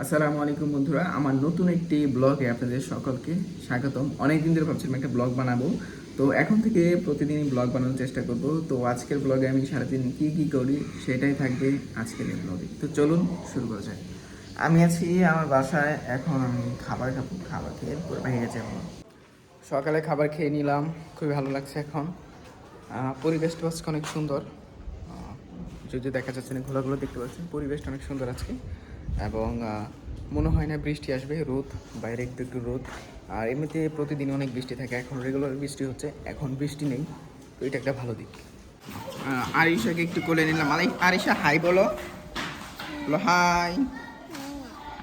আসসালামু আলাইকুম বন্ধুরা, আমার নতুন একটি ব্লগে আপনাদের সকলকে স্বাগতম। অনেক দিন ধরে ভাবছিলাম একটা ব্লগ বানাবো, তো এখন থেকে প্রতিদিনই ব্লগ বানানোর চেষ্টা করব। তো আজকের ব্লগে আমি সারাদিন কি করি সেটাই থাকবে আজকের এই ব্লগে। তো চলুন শুরু করা যাক। আমি আছি আমার বাসায়, এখন আমি খাবার খাবো, খাবার খেয়ে পুরো ভেঙে যাবো। সকালে খাবার খেয়ে নিলাম, খুবই ভালো লাগছে এখন। পরিবেশটা আজকে অনেক সুন্দর, যদি দেখা যাচ্ছে না ঘোলাগুলো দেখতে পাচ্ছেন, পরিবেশটা অনেক সুন্দর আজকে। এবং মনে হয় না বৃষ্টি আসবে, রোদ বাইরে একটু একটু রোদ। আর এমনিতে প্রতিদিন অনেক বৃষ্টি থাকে, এখন রেগুলার বৃষ্টি হচ্ছে, এখন বৃষ্টি নেই, তো এটা একটা ভালো দিক। আরিশাকে একটু কোলে নিলাম। আরিশা হাই বলো, বলো হাই।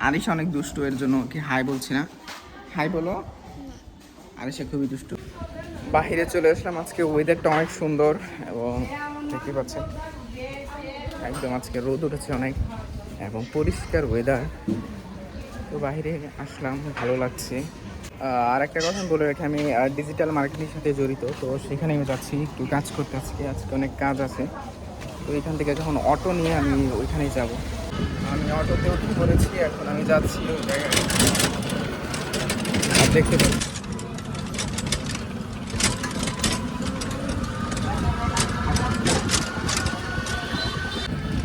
আরিশা অনেক দুষ্টু, এর জন্য কি হাই বলছি না, হাই বলো। আরিশা খুবই দুষ্টু। বাহিরে চলে আসলাম, আজকে ওয়েদারটা অনেক সুন্দর এবং দেখতে পাচ্ছেন একদম আজকে রোদ উঠেছে অনেক এবং পরিষ্কার ওয়েদার। তো বাইরে আসলাম, ভালো লাগছে। আর একটা কথা বলে রাখি, আমি ডিজিটাল মার্কেটিংয়ের সাথে জড়িত, তো সেখানে আমি যাচ্ছি একটু কাজ করতে। আজকে অনেক কাজ আছে, তো এখান থেকে যখন অটো নিয়ে আমি ওইখানেই যাব। আমি অটোতে উঠে পড়েছি, এখন আমি যাচ্ছি ওই জায়গায়। আর দেখতে পাচ্ছি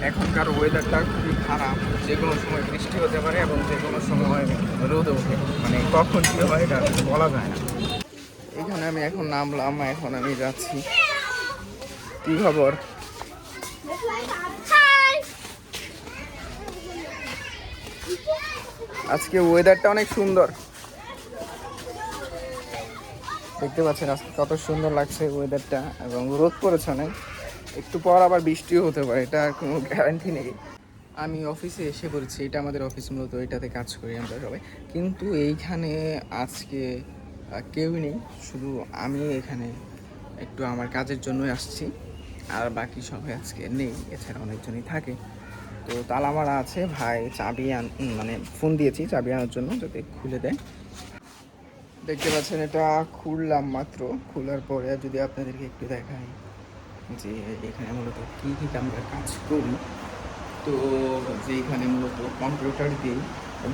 এখনকার ওয়েদারটা খুবই খারাপ, যে কোনো সময় বৃষ্টি হতে পারে এবং যে কোনো সময় রোদ ওঠে, মানে কখন কী হয় এটা বলা যায় না। এখানে আমি এখন নামলাম, এখন আমি যাচ্ছি। কি খবর? আজকে ওয়েদারটা অনেক সুন্দর, দেখতে পাচ্ছেন আজকে কত সুন্দর লাগছে ওয়েদারটা, এবং রোদ পড়েছে অনেক, একটু পর আবার বৃষ্টিও হতে পারে, এটা কোনো গ্যারান্টি নেই। আমি অফিসে এসে পড়েছি, এটা আমাদের অফিস, মূলত এটাতে কাজ করি আমরা সবাই। কিন্তু এইখানে আজকে কেউই নেই, শুধু আমি এখানে একটু আমার কাজের জন্যই আসছি, আর বাকি সবাই আজকে নেই, এছাড়া অনেকজনই থাকে। তো তালা মারা আছে, ভাই চাবি মানে ফোন দিয়েছি চাবি আনার জন্য যাতে খুলে দেয়। দেখতে পাচ্ছেন এটা খুললাম মাত্র, খোলার পরে যদি আপনাদেরকে একটু দেখাই যে এখানে মূলত কী কী আমরা কাজ করি। তো যেখানে মূলত কম্পিউটার দিয়ে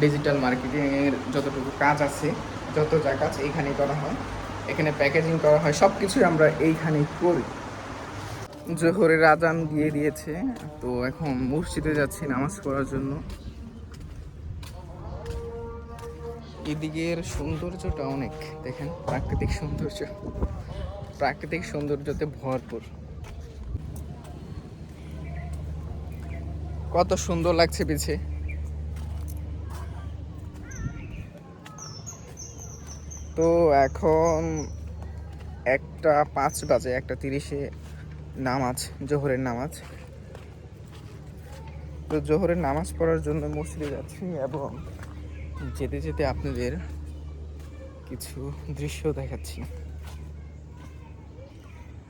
ডিজিটাল মার্কেটিংয়ের যতটুকু কাজ আছে, যত যা কাজ এইখানে করা হয়, এখানে প্যাকেজিং করা হয়, সব কিছুই আমরা এইখানে করি। জোহরের আজান দিয়ে দিয়েছে, তো এখন মসজিদে যাচ্ছি নামাজ পড়ার জন্য। এদিকের সৌন্দর্যটা অনেক, দেখেন প্রাকৃতিক সৌন্দর্যতে ভরপুর, কত সুন্দর লাগছে পিছে। তো এখন 1:05 বাজে, 1:30-এ নামাজ, জোহরের নামাজ। তো জোহরের নামাজ পড়ার জন্য মসজিদে যাচ্ছি, এবং যেতে যেতে আপনাদের কিছু দৃশ্য দেখাচ্ছি।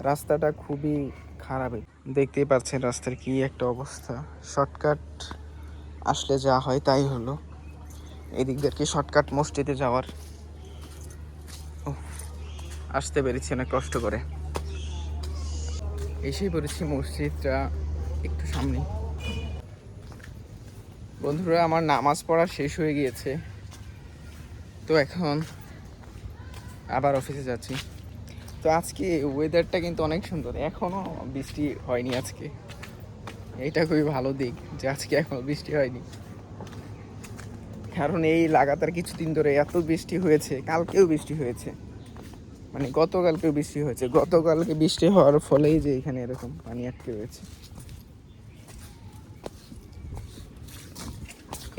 রাস্তাটা খুবই খারাপ, দেখতেই পাচ্ছেন রাস্তার কি একটা অবস্থা। শর্টকাট আসলে যা হয় তাই হলো, এদিক দিয়ে কি শর্টকাট মসজিদে যাওয়ার, আসতে পেরেছি অনেক কষ্ট করে, এসেই পড়েছি মসজিদটা একটু সামনে। বন্ধুরা, আমার নামাজ পড়া শেষ হয়ে গিয়েছে, তো এখন আবার অফিসে যাচ্ছি। তো আজকে ওয়েদারটা কিন্তু অনেক সুন্দর, এখনও বৃষ্টি হয়নি আজকে, এইটা খুবই ভালো দিক যে আজকে এখনও বৃষ্টি হয়নি। কারণ এই লাগাতার কিছুদিন ধরে এত বৃষ্টি হয়েছে, কালকেও বৃষ্টি হয়েছে, মানে গতকালকেও বৃষ্টি হয়েছে, গতকালকে বৃষ্টি হওয়ার ফলেই যে এখানে এরকম পানি আটকে রয়েছে।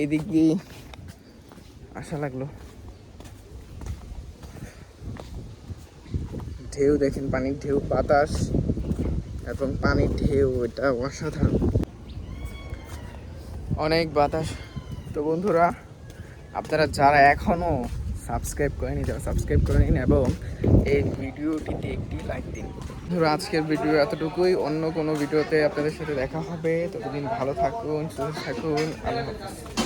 এদিক দিয়ে আশা লাগলো, ঢেউ দেখেন, পানির ঢেউ, বাতাস এবং পানির ঢেউ, এটা অসাধারণ, অনেক বাতাস। তো বন্ধুরা, আপনারা যারা এখনও সাবস্ক্রাইব করেনি, যারা সাবস্ক্রাইব করে নিন এবং এই ভিডিওটিতে একটি লাইক দিন। ধরো আজকের ভিডিও এতটুকুই, অন্য কোনো ভিডিওতে আপনাদের সাথে দেখা হবে, ততদিন ভালো থাকুন, সুস্থ থাকুন, আল্লাহ হাফেজ।